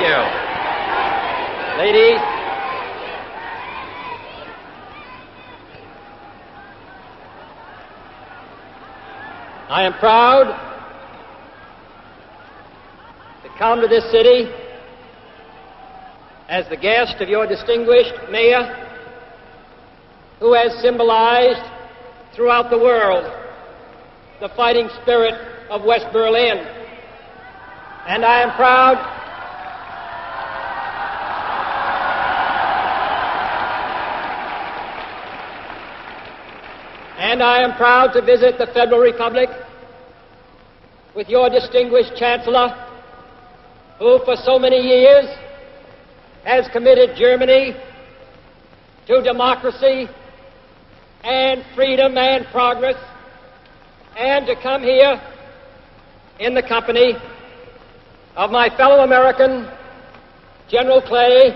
you. Ladies, I am proud to come to this city as the guest of your distinguished mayor, who has symbolized throughout the world the fighting spirit of West Berlin. And I am proud to visit the Federal Republic with your distinguished Chancellor, who for so many years has committed Germany to democracy and freedom and progress, and to come here in the company of my fellow American, General Clay,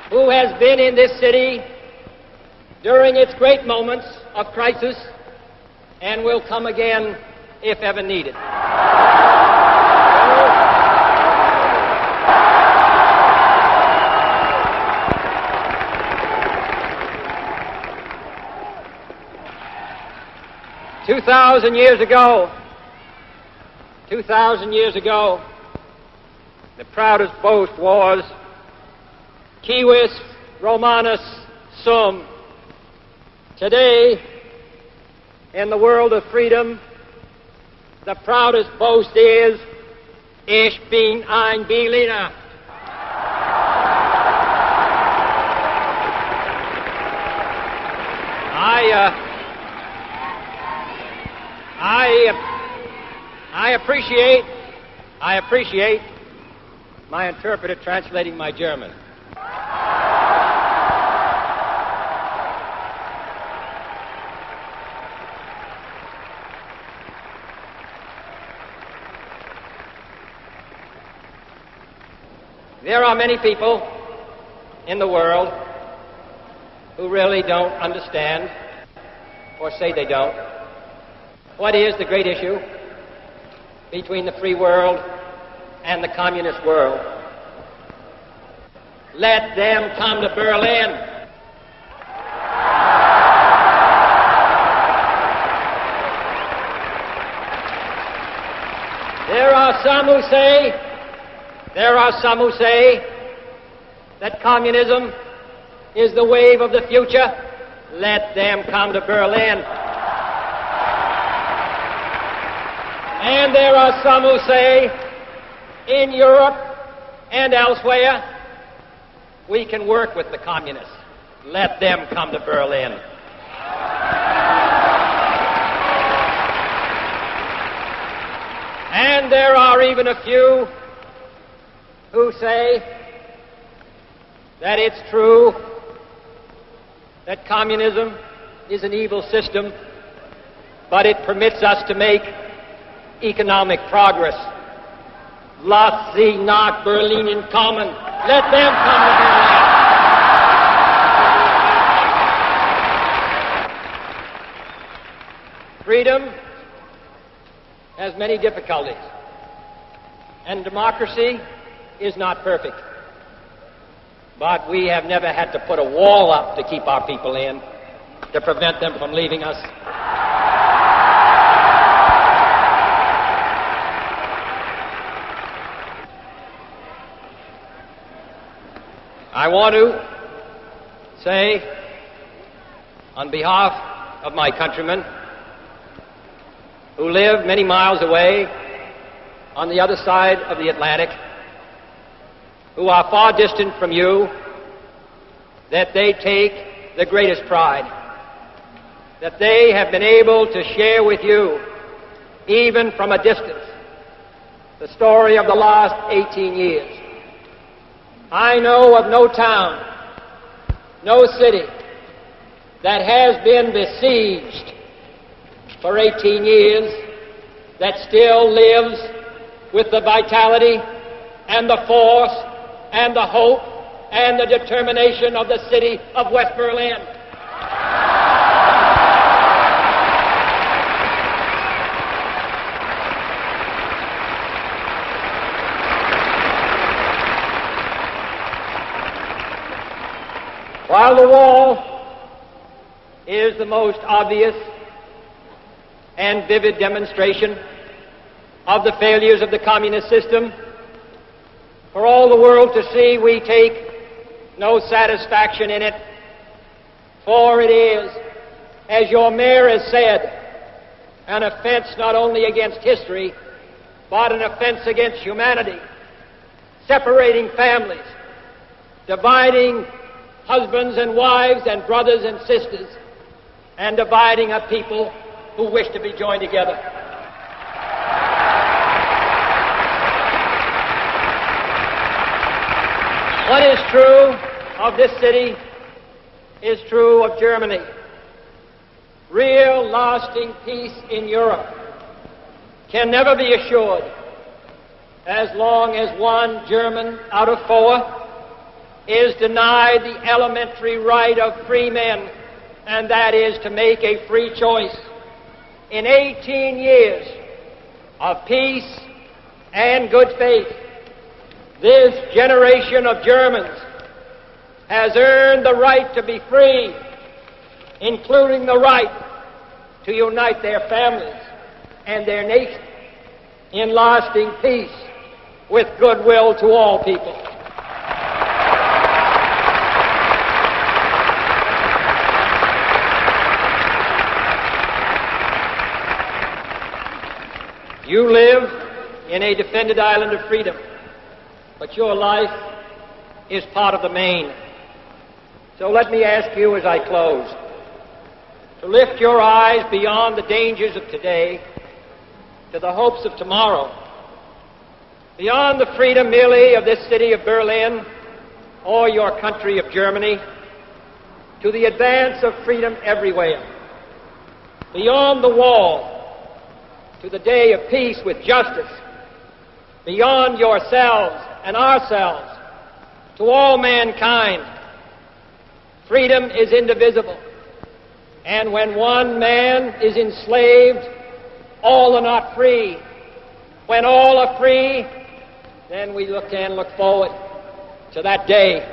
who has been in this city during its great moments of crisis and will come again if ever needed. Two thousand years ago, the proudest boast was Civis Romanus sum. Today, in the world of freedom, the proudest boast is Ich bin ein Berliner. I appreciate my interpreter translating my German. There are many people in the world who really don't understand, or say they don't, what is the great issue between the free world and the communist world. Let them come to Berlin. There are some who say that communism is the wave of the future. Let them come to Berlin. And there are some who say, in Europe and elsewhere, we can work with the communists. Let them come to Berlin. And there are even a few who say that it's true that communism is an evil system, but it permits us to make economic progress. Lass sie nach Berlin kommen. Let them come to Berlin. Freedom has many difficulties, and democracy is not perfect. But we have never had to put a wall up to keep our people in, to prevent them from leaving us. I want to say, on behalf of my countrymen who live many miles away on the other side of the Atlantic, who are far distant from you, that they take the greatest pride, that they have been able to share with you, even from a distance, the story of the last 18 years. I know of no town, no city that has been besieged for 18 years that still lives with the vitality and the force and the hope and the determination of the city of West Berlin. While the wall is the most obvious and vivid demonstration of the failures of the communist system, for all the world to see, we take no satisfaction in it, for it is, as your mayor has said, an offense not only against history, but an offense against humanity, separating families, dividing husbands and wives and brothers and sisters, and dividing a people who wish to be joined together. What is true of this city is true of Germany. Real, lasting peace in Europe can never be assured as long as one German out of 4 is denied the elementary right of free men, and that is to make a free choice. In 18 years of peace and good faith, this generation of Germans has earned the right to be free, including the right to unite their families and their nation in lasting peace with goodwill to all people. You live in a defended island of freedom, but your life is part of the main. So let me ask you as I close to lift your eyes beyond the dangers of today to the hopes of tomorrow, beyond the freedom merely of this city of Berlin or your country of Germany, to the advance of freedom everywhere, beyond the wall to the day of peace with justice, beyond yourselves and ourselves to all mankind. Freedom is indivisible, and when one man is enslaved, all are not free. When all are free, then we can look forward to that day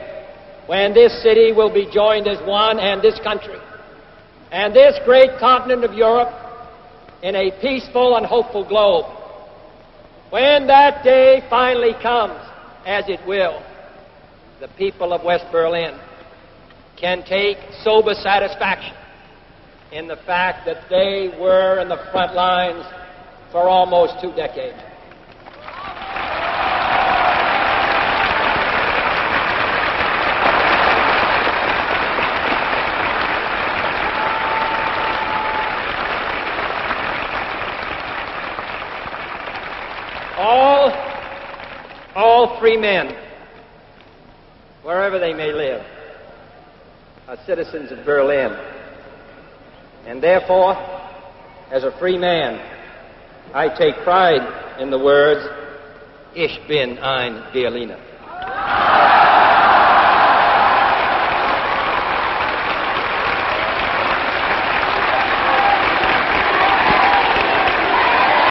when this city will be joined as one, and this country and this great continent of Europe in a peaceful and hopeful globe. When that day finally comes, as it will, the people of West Berlin can take sober satisfaction in the fact that they were in the front lines for almost 2 decades. All free men, wherever they may live, are citizens of Berlin. And therefore, as a free man, I take pride in the words, Ich bin ein Berliner.